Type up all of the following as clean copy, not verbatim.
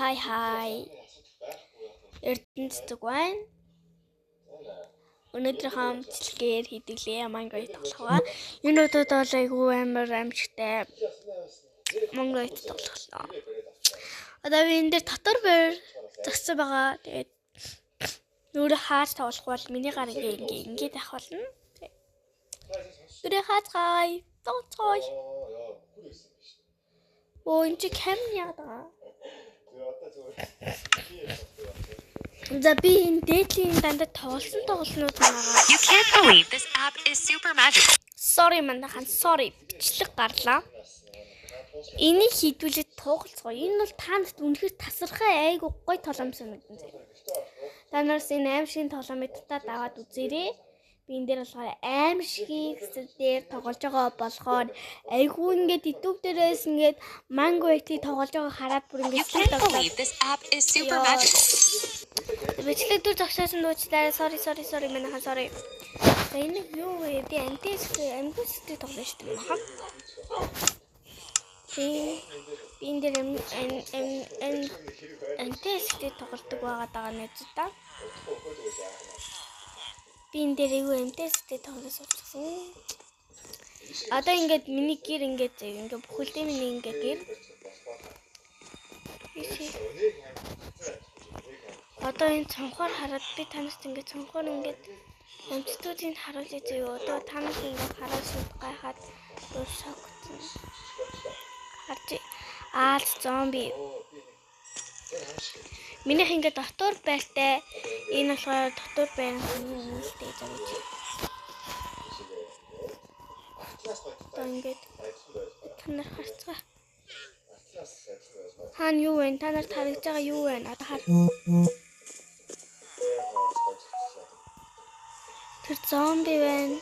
Hi. Эрдэнэцэг байна. Өнөөдөр хамтлагээр хэдүүлээ Minecraft тоглохоо. Энэ удаад бол айгүй амар амжилттай Minecraft тоглолоо. Одоо би энэ дээр дотор бэр зогссон байгаа. Тэгээд нүрэ хааж тоглох бол миний гар ингээд авах болно. Нүрэ хаацгаая. Тоглоцгоё. Оо энэ чи камер яагаад байгаа? За би энэ дээдлийн дандаа тоглолтууд байгаа. You can't believe this app is super magical. Sorry манайхан бичлэг гарлаа. Энийг хийдүүлээд тоглоцгоо. Энэ бол та нарт үнэхээр тасархай айгу гой тоглоом санагдсан зэрэг. Та нараас энэ аим шиг тоглоомуудаа даваад үзээрэй. Би энэ дээр болохоор аим шиг дээр тоглож байгаа болохоор айгу ингээд YouTube дээрээс ингээд Minecraft-ийг тоглож байгааг хараад бүр ингээд You can't believe this app is super magical. Бичлэг дүр зогсоосон дуучлаа. Sorry манайхан sorry. За энэ юу вэ? Би амгүйстэй тоглож шүү дээ. Би энэ дээр амгүйстэй тоглодог байгаа нэт та. Би энэ дээр айгүй амгүйстэй тоглож суулгасан. Одоо ингээд миний гэр ингээд бүхэлдээ миний ингээд гэр. Одоо энэ цонхоор хараад би танаас ингээд цонхоор ингээд амттуудыг харуулж байгаа. Одоо танаас ингээд хараад гайхаад шокцсон. Харж аалт зомби. Минийх ингээд дотор байртай. Энэ болохоор дотор байр хүмүүстэй зовж. Одоо ингээд танаар харцгаа. Хаана юу вэ? Та нарт харагдж байгаа юу вэ? Одоо хар. Тэр зомби байна.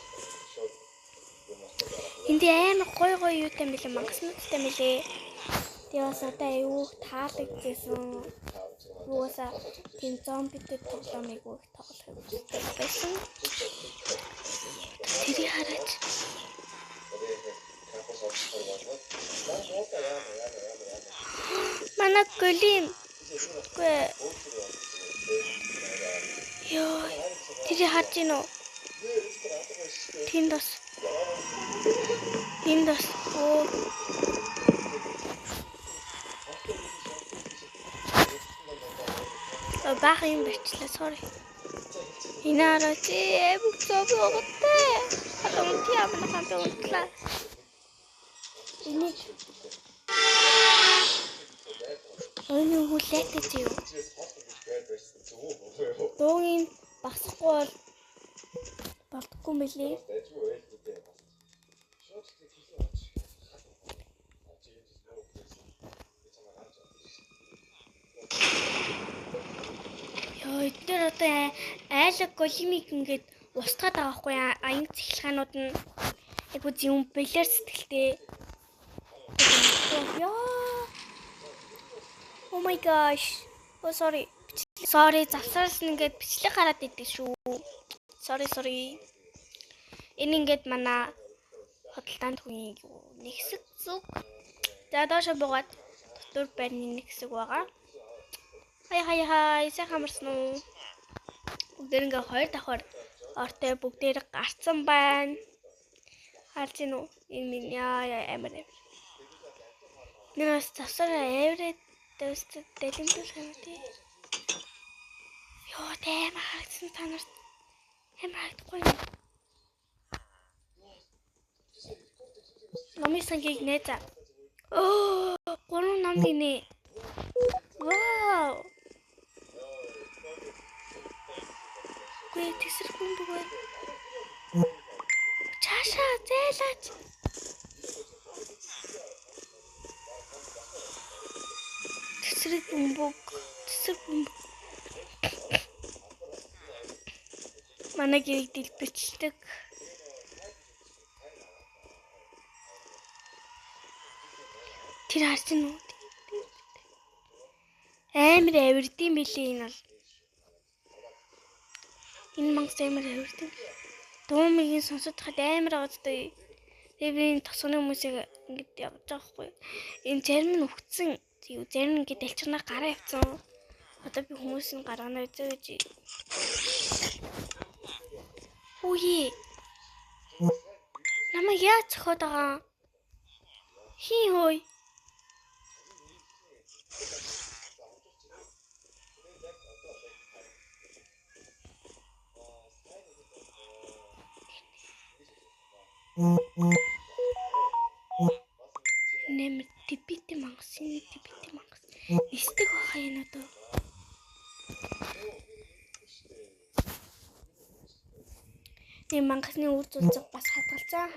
Энд амар гой юутай мэлээ мангаснуудтай мэлээ. Яас одоо аюу таалагдсан. Юусаа тийм зомбитэй тоглоомыг бүх тоглох байсан. Тэрийг хараач. Манай голим. Йоо, тэрийг харж гин үү? Тэндос. Оо. Бах юм бичлээ, sorry. Инаараа чи эвгүй өгдөө. Одоо тийм хамаахан өгдлээ. Энийг Өөний хүлээтэй чи юу? Дуугийн басахгүй болдохгүй мөлий. Йоо, эдгээр одоо айлаг голимик ингээд устгаад байгаа хгүй аян цэглэхаанууд нь айгу юм бэлэр сэтгэлтэй. Йоо. Oh my gosh. Oh sorry. Завсараас нь ингээд бичлэг гараад идэв шүү. Sorry. Энэ ингээд манай хөдөлтанд хүний нэгсэг зүг. За доошо буугаад дотор байрны нэгсэг байгаа. Хай сайхан амарсан уу? Бүгд ингээд хоёр давхар ортой бүгдээр гарцсан байна. Харж гин үү? Энэ минь амар. Нэрс завсараа эврээд дэвстэй дэлгэмдүүлэх юм тий. Йоо, тэм хаагсан та нарт. Хэмээгдэхгүй юм. Номисангийг нээза. Оо, гурван ном гинэ. Вау. Гүй тэсэрхэн бүгд. Чаашаа зээлаач. Тэсрэг бөмбөг. Манай гэрийг дэлбэрчдэг. Тэр харж гин үү? Амар авирдсан билээ энэ бол. Энэ мангас амар авирдсан. Дуумыг сонсоод хад амар аваадтай. Тэгээ би энэ тосгоны хүмүүсийг ингэж явж байгаа хгүй. Энэ зарим нь өвгцэн. Юу зарим ингээд дэлчирнаа гараа явцсан. Одоо би хүмүүсийн гараанаа үзээ гэж. Үе. Намайг яаж цохоод байгаа? Хий хөөе. Нэмэр типити мангас. Истэг баха энэ одоо. Нэм мангасны үр зүйлсэг бас хадгалцсан.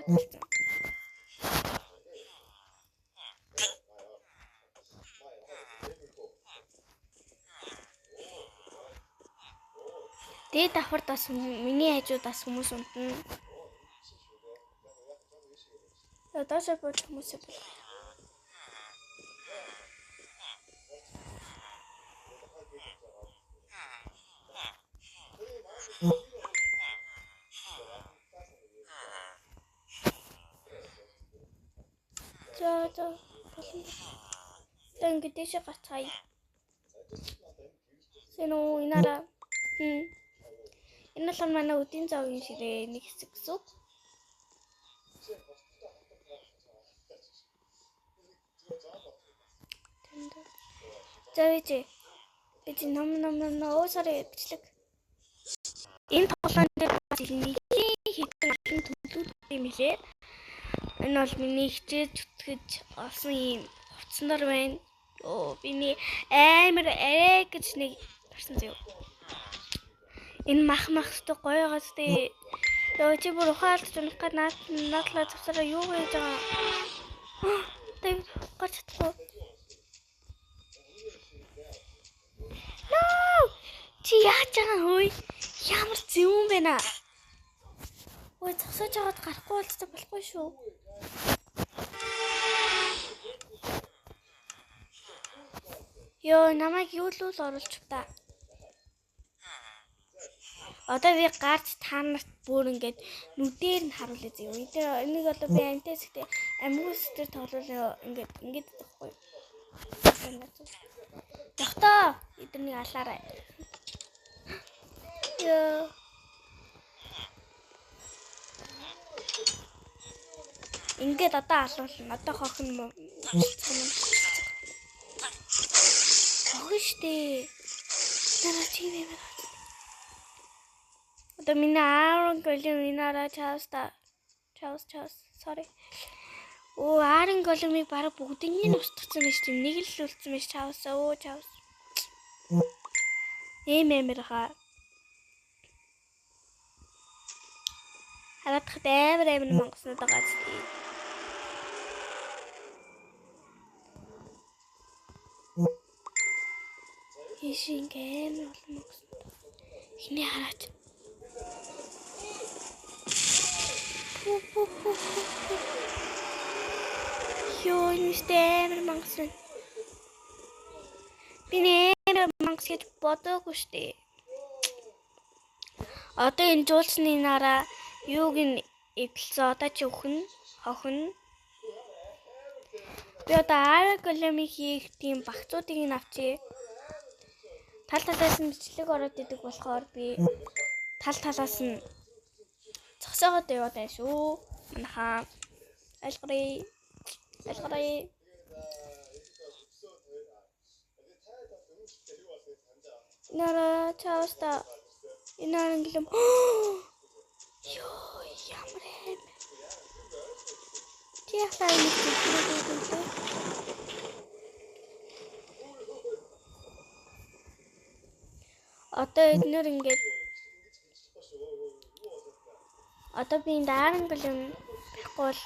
Дээд давхард бас миний хажууд бас хүмүүс унтна. Доошоо бууж хүмүүсээ бол. За. Тэнгэ дэше гацгаая. Сэнүү инара. Энэ л манай өдийн завгийн ширээ нэг хэсэг гэсэн. Завэж. Би ном оосараа бичлэг. Энэ тоглоом дээр бас нэг хэдэн төлөвлөлт юм хэлээ. Энэ бол миний хичээж зүтгэж олсон юм хувцсандар байна. Биний амар арай гэж нэг гарсан зөө. Энэ махтай гоёгоос тий. Ёо чи бүр ухаалж унах гээд наадлаа завсараа юу гэж байгаа. Тэг гарч чадахгүй. Чи яаж байгаа хөөе? Ямар зөвүүн байна. Ой зогсож байгаад гарахгүй болцоо болохгүй шүү. Ёо намайг юу л оруулж та. Одоо би гарч та нарт бүр ингээд нүдээр нь харуулъя зөө. Энийг одоо би амтээс ихтэй амгүйс дээр тоглол ингээд тахгүй. Тогтоо эднийг алаарай. Ёо. Ингээд одоо алуулна. Одоо хохин юм. Хохин штэ. Нараа чи юм байна. Одоо миний аарон голым инаараа чаус. Sorry. Аарон голымыг бараг бүгднийг нь устгацсан байж тийм нэг л үлдсэн байж чаус. Эмэрхаа. Хараадах амар мангоснод байгаа зү. Ишин гэмэр бол мангоснод. Хинээ хараач. Ёо нистэмэр мангоснод. Би нэмэр мангос гэж бодоогүй штэ. Одоо энэ жуулчны нараа юуг нь эвлсэн одоо чи хохин. Би одоо аараа големиг хийх тийм багцуудыг нь авчи. Тал талаас нь бичлэг ороод идэг болохоор би тал талаас нь зогсоогоод яваад байна шүү. Манайхаа айлгарыг нара чаоста инааран гэлэм. Ёо ямар хэм. Яхаа нэг зүйл. Одоо эднэр ингээд одоо би энэ ааран гэлэм байхгүй бол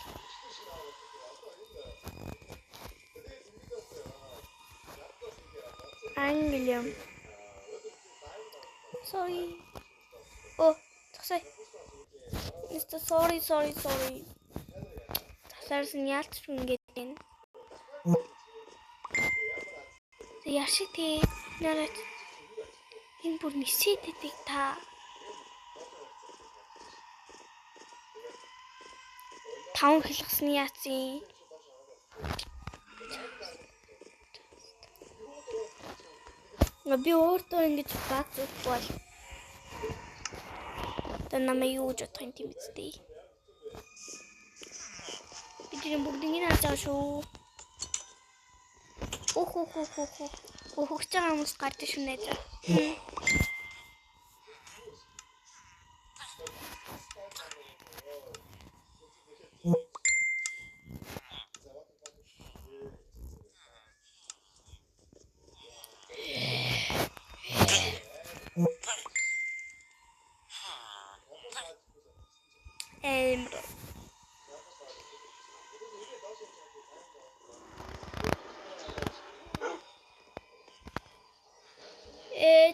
ангилем. Sorry. Тасай. Mr. Sorry. Тасарс нь яалт ч ингээд байна. Яшиг тий нарат энэ бүр нисэдэдэг та. Таван хэлгсний яацын. Би өөртөө ингэж баг зүтгэхгүй бол тэр намайг юу гэж бодох юм тийм үстэй. Би тэр бүгдийг харж байгаа шүү. Хөгж байгаа хүмүүс гарч шүү нэ.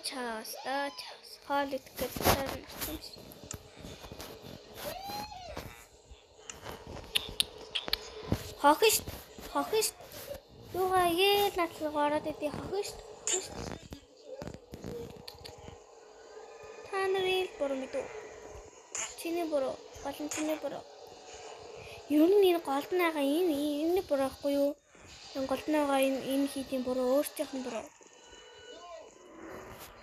Чаас хоолыг гэдэг юм. Хохиш. Юугаа яа натлаг ороод идэв хохиш. Та нарын буруу мэдв. Чиний буруу, голын чиний буруу. Юу нэг голднайгаа энэ буруу ахгүй юу? Энэ голднайгаа энэ хийдийн буруу өөртөөх нь буруу.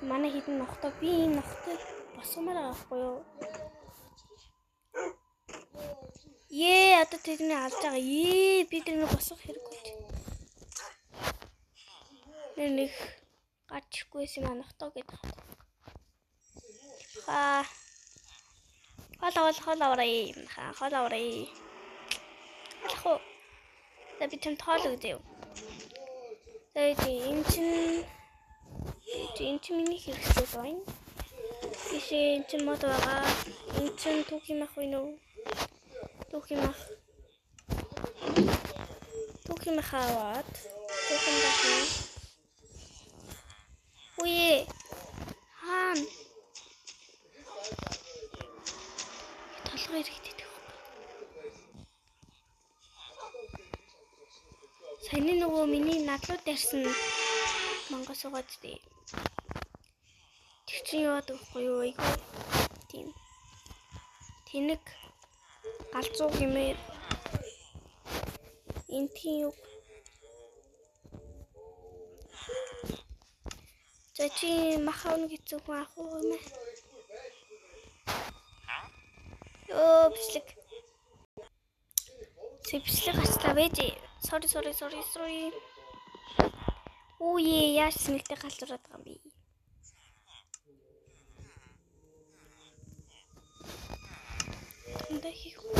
Манай хитэн нохтой би энэ нохтой босгомоор байгаа хгүй юу? Одоо тэдний алж байгаа. Би тэрнийг босгох хэрэггүй. Нэг гачгүйс юм нохтой гэдэг. Хол авраа. Хоо. Би ч тоол өгдөө. Энэ чинь миний хэрэгсэл байна. Бишээ энэ чинь мод байгаа. Энэ чинь түүх юм ах вэ нөө? Түүх юм хаваад. Түүх юм даа. Үе. Хаан. Толгой ирэхтэй. Саяны нөгөө миний надлууд дээрсэн мангас угаад дээ. Тэр чинь яваад өгөхгүй юу айгүй. Тийм. Тэнэг галзуу гэмээр энтийн юу. За чи махавна гэсэн хүн ах уу юм ээ. Бичлэг. Бичлэг хачлаа байж. Sorry. Яаш смэгтэй галзуураад байгаа юм би. Эндээ хийх үү?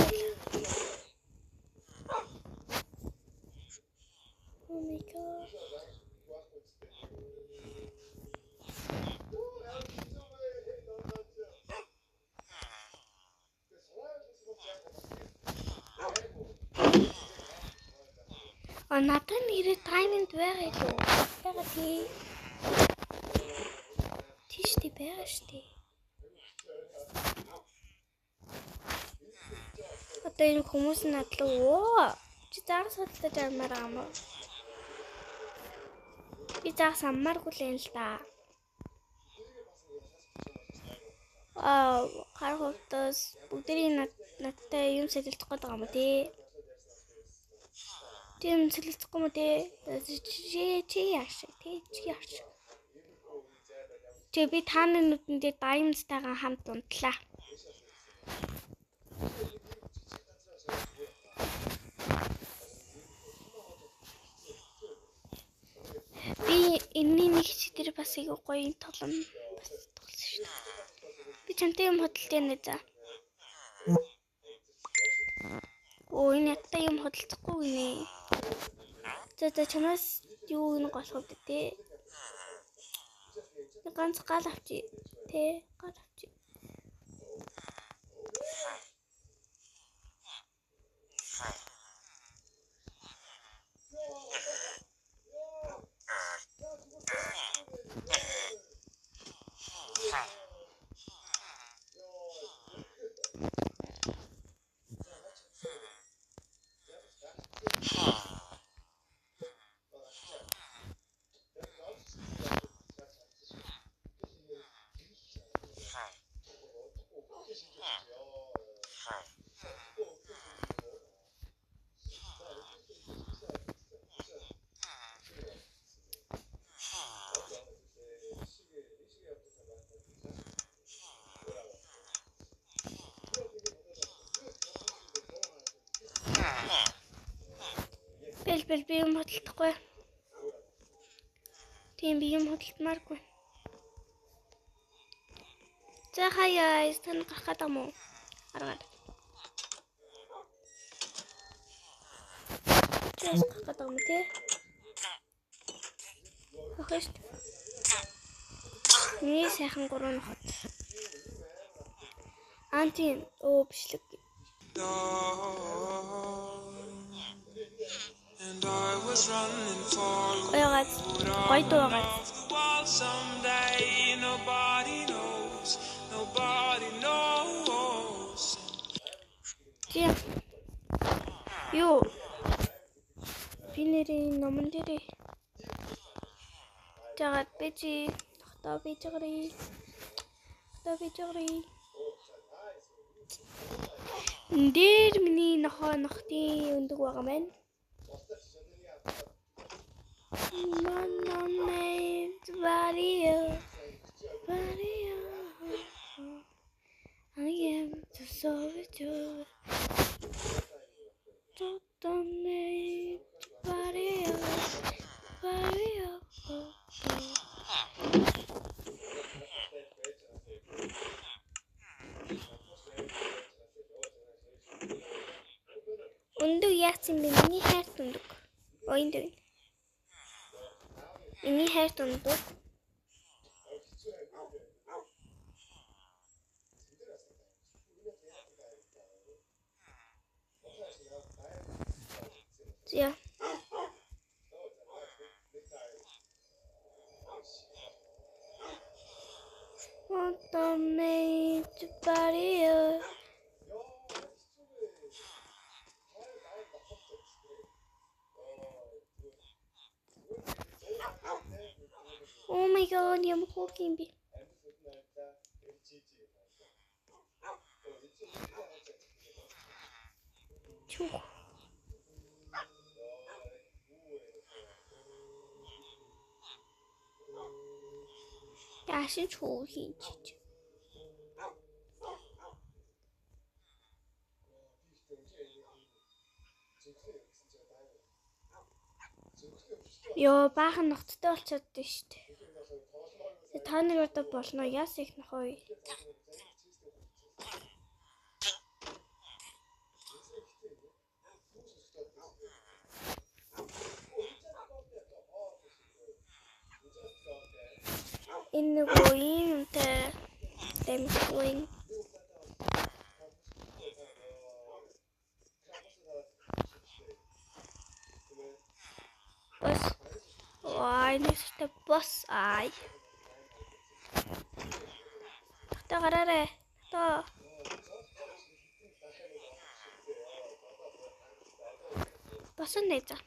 Oh my god. Надад нэрээ тайминд байгаа юу? Байгаа тий. Тийштэй байгаа штэ. Одоо энэ хүмүүс надлаа. Чи заагс хөдөлж амаар юм уу? Би заагс аммааргүй л юм л да. Гар хөвтөс бүгдийн надтай юм сэлэлцэх гээд байгаа юм тий. Тийм сэлэлцэхгүй мө тий. Чи яаш. Би тааны нүдэн дээр даймстайгаа хамт унтлаа. Би энэний нэг чигээр бас их гоё тоглоом бас тоглосон шүү дээ. Би чамтай юм хөдөлтэй нэ за. Энэ яттай юм хөдөлцөхгүй гинэ. За чамаас юу нэг болох вэ те? Ганц гал авчи. Тэ гал авчи. Хэлбэр би юм хөдөлтөхгүй. Тийм би юм хөдөлтмааргүй. За хаяа, стан гарах гэдэг юм уу? Аргаад. Тэс гарах гэдэг юм тий. Охиш. Миний сайхан 3 нохот. Антин бичлэг. And I was running for Гой дуугаа. someday. Nobody knows. Nobody knows. Тий. Юу? Би нэрийн номон дээрээ. Жагаад бэжи. Хата бэжгэрээ. Дээр миний нохотын өндөг байгаа маань. Vario. I am the solitude. Vario. Өндөг яасан бэ? Миний хайрт өндөг. Ойнд. Миний хайрт өндөг. Yeah. Want to make the barrier. Oh my god, I'm hooking me. Яшин чуу хийж. Ёо, баахан ногттой болчиход дээ шүү дээ. Та нар одоо болно яас их нохой. Энэ нөгөө юм тэмхүүн. Бос. Ой, нэстэ бос ай. Та гараарэ. Та. Босон нээза.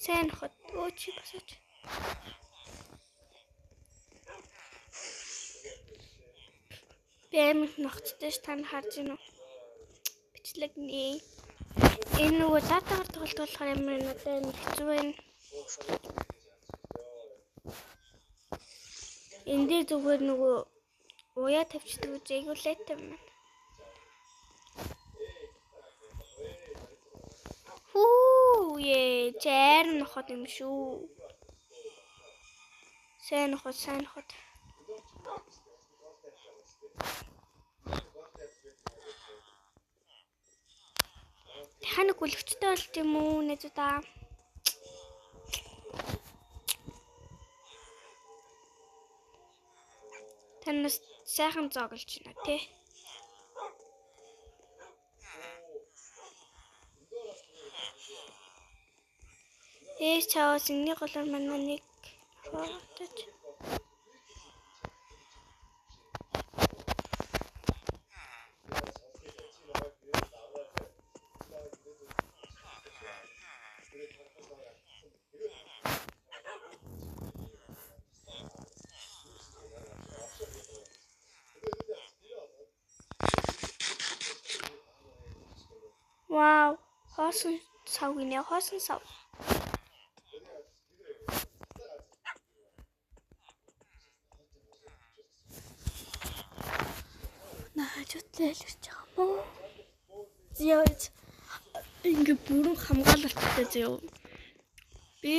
Сайн хот очи босооч. Бэмт ногцтой ш тань харж гинэ. Бичлэг нэ. Энэ нөгөө датагаар тоглохоор ямар надад хэцүү байна. Энд дээр зүгээр нөгөө уяа тавьчихдаг гэж айгуулээтэй юм. Хүү чээр нохот юм шүү. Сайн нохот. Хана гүлгчтэй болт юм уу нэзүүдаа. Танаас сайхан зоглож байна тий. Чаос inni голор манай нэг фоточ. Wow, хоосон сав гинэ хоосон сав. хажуудлаа илэрч байгаа мó. Зөөж ингээ бүрэн хамгаалалттай зөө. Би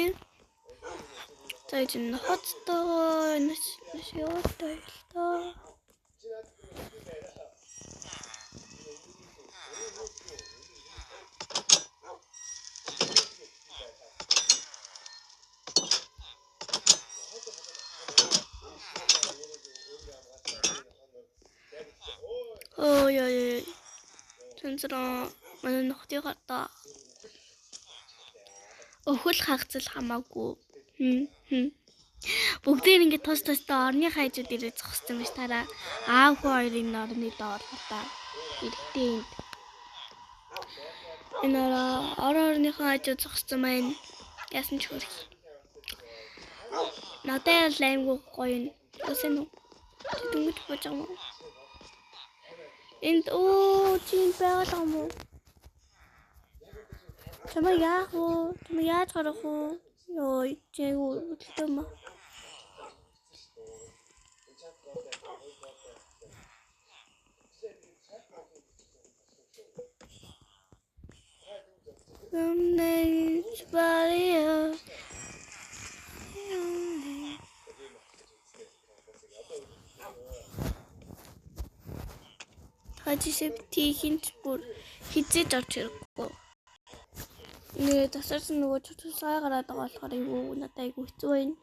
таажин хоттой нэш яваатай л тоо. Яа. Тэнцраа манай нөхдөй гата. Өхөл хагцал хамаагүй. Бүгдээр ингэ тус тустай орны хажууд ирээ зогссон байж тараа. Аав хүү хоёрын орны доор хата. Иртээ энд. Энэ орны хажууд зогссон маань яасан ч хөрх. Надад лаймгүй гоё юм. Үсэн үү? Дүнгийн бож байгаа юм. Энд чинь байгаа юм уу? Чамаа яах вэ? Чамаа яаж гарах вэ? Йой, чээгүү үлдээм. Somebody's body. Хажишэв тийхинч бүр хизээж орж ирэхгүй. Нэ тасарсан нөгөө чуцсаа гараад байгаа болохоор юу надад айгу хэцүү байна.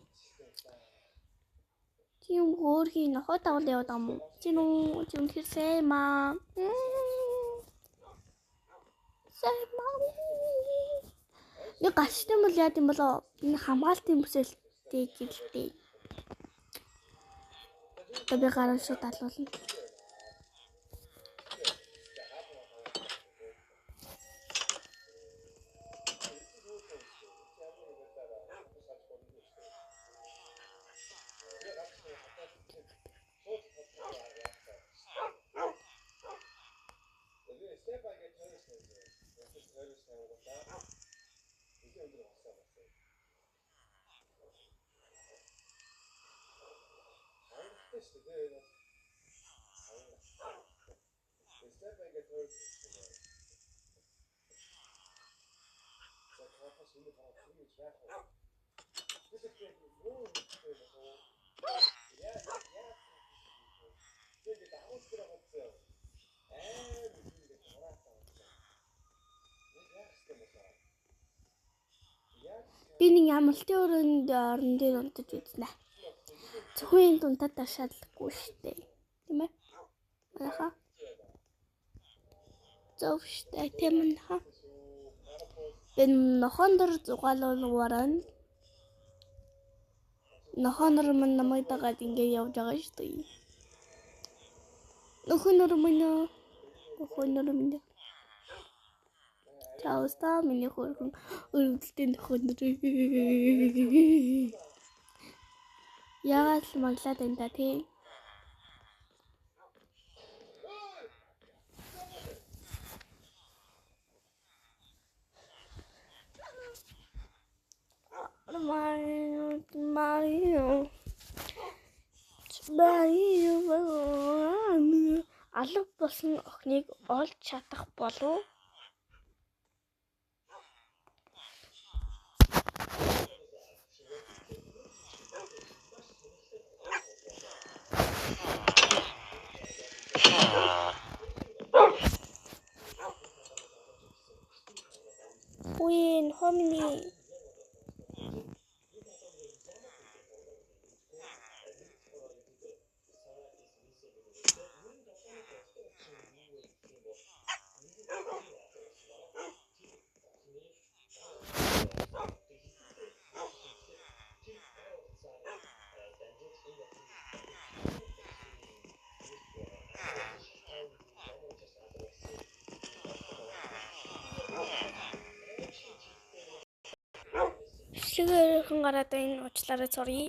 Тийм хөөрхийн нохоо тавал яваад байгаа юм уу? Тийм хэрсэй маа. Нэг гаштай мөл яа гэм болоо энэ хамгаалтын бүсэлтэй гэлтэй. Одоо би гараа шууд алуулна. Би нэг ямалтын өрөөнд орон дээр унтаж үзнэ. Зөвхөн дунтад ташаалгүй штэ. Тийм ээ? Аха. Зөв штэ тийм ээ. Энэ нохондор зугаалуулгаараа нохонор мань намайг дагаад ингэ явж байгаа штэ. Нохонор мань. Чаоста миний хөргөн өрөвдөлтөнд нохонор. Яагаад л маглаад энэ та тий? Марио. Алга болсон охиныг олж чадах болов? Queen, hominy. Шигэрхэн гараад энэ уучлаарай sorry.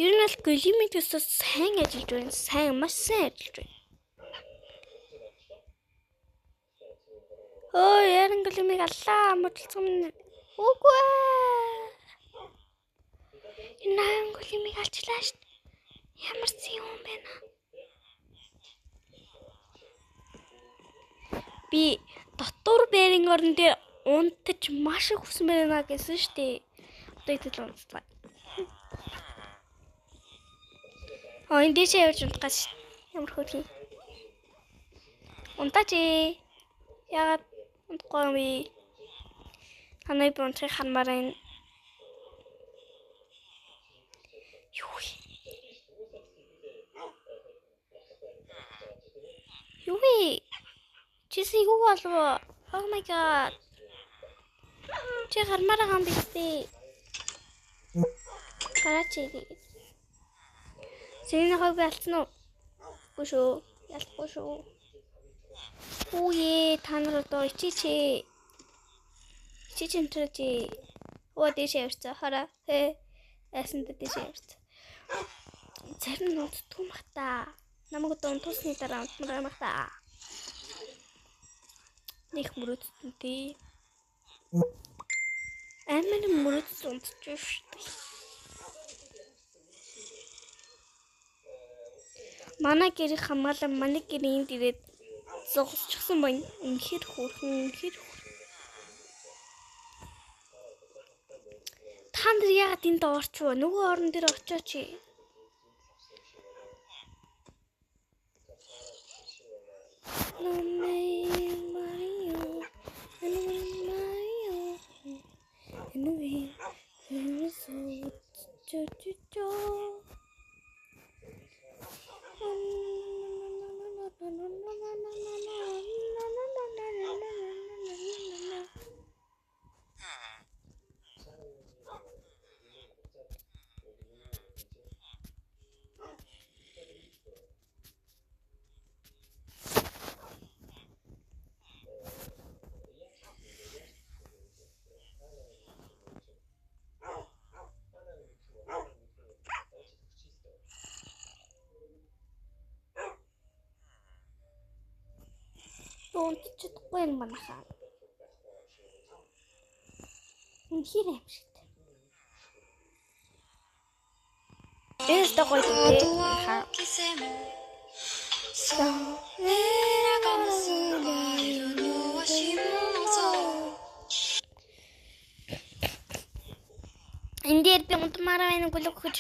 Ер нь л Глимитээс сайн ажиллаж байна. Маш сайн ажиллаж байна. Өө ярангөлмиг аллаа мөдөлцөм. Үгүй ээ. Энэ ярангөлмиг алчлаа шүү. Ямар ч юм бэ наа. Би дотор бэрийн орон дээр унтаж маш их хүсэн байна гэсэн шүү дээ. Одоо итэл унтцгаа. Энэ дэшээ явж унтгаж ямар хөөрхий. Унтаач ээ. Яагаад унтахгүй юм бэ? Танай бонцыг хармаар байна. Юу вэ? Чиси юу болов? Oh my god. Чи хармаар байгаа юм биш. Гараач ээ. Сэрийн хойг ялцсан уу? Үгүй шүү. Ялахгүй шүү. Үе та нар одоо ичээч. Ичээч энтрэж. Оо дэшээ явчихсан. Хараа. Эсэнд дэшээ явчихсан. Зарим нь унтдгүй мах та. Намайг одоо унтсны дараа унтмаар мах та. Них мөрөдтөнтэй. Амар мөрөдс унтчих шүү. Манай гэрийг хамгаалан манай гэрийн дээрээ зогсчихсан байна. Үнэхээр хөөрхөн. Та нар яагаад энд орчихвоо? Нөгөө орон дээр очооч. Унтчихдаггүй юм банахаа. Үнэхээр аимшигтай. Эс дагой даа. Эндээр би унтмаар байна гүлэг хөж.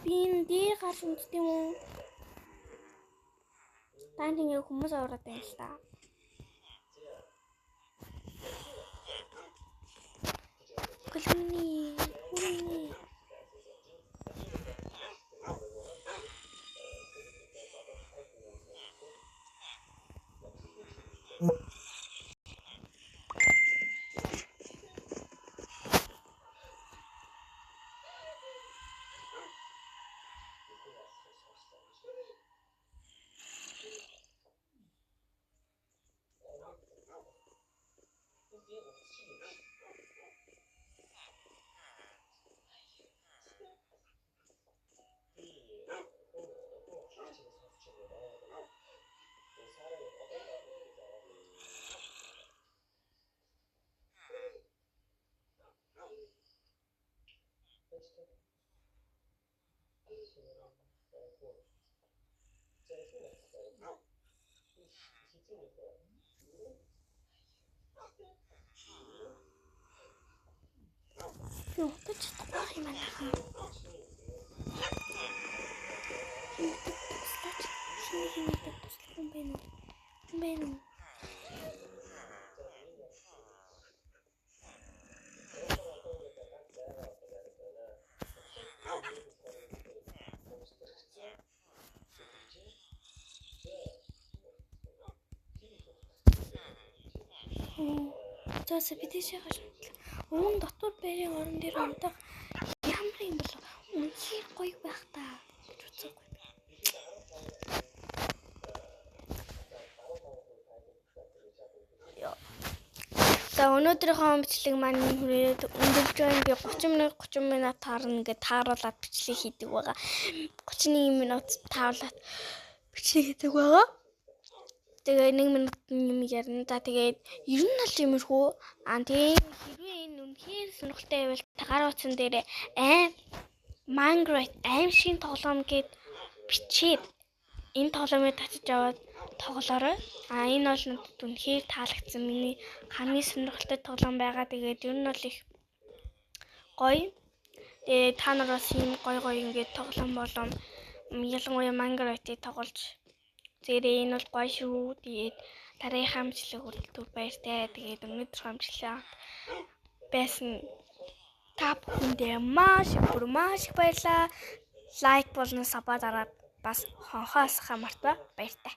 Би эндээр гарч унтд юм уу? Танд ингэ хүмүүс аваад байна л та. Гүлмний. Юу гэж тохиох юм аа. Зөөс бидэшээ гаш. Уун дотор бэрийн орон дээр унтах ямар юм бол үнэхээр гоё байх та гэж үзээгүй. За өнөөдрийнхөө бичлэг маань хүрээд өндөрлж байна. Би 30 минут таарна гэж тааруулаад бичлэг хийдэг байгаа. 31 минут тааруулаад бичлэг хийдэг байгаа. Тэгээ 1 минут юм ярина. За тэгээд ер нь бол иймэрхүү. Тэгээд хэрвээ энэ үнэхээр сонирхолтой байвал тагаар утсан дээр Minecraft аим шиг тоглоом гэд бичээд энэ тоглоомыг татаж аваад тоглоорой. Энэ бол надад үнэхээр таалагдсан миний хамгийн сонирхолтой тоглоом байгаа. Тэгээд ер нь бол их гоё. Тэгээд та нар бас ийм гоё ингээд тоглоом болон ялангуяа Minecraft-ийг тоглож зэрэг энэ бол гоё шүү. Тэгээд дараагийн амжилт хүрэлтээр баяртай. Тэгээд өнөөдөр амжилт байсан та бүхэндээ маш их баярлалаа. Лайк болон сабаа дараад бас хонхоос хамаартай баяртай.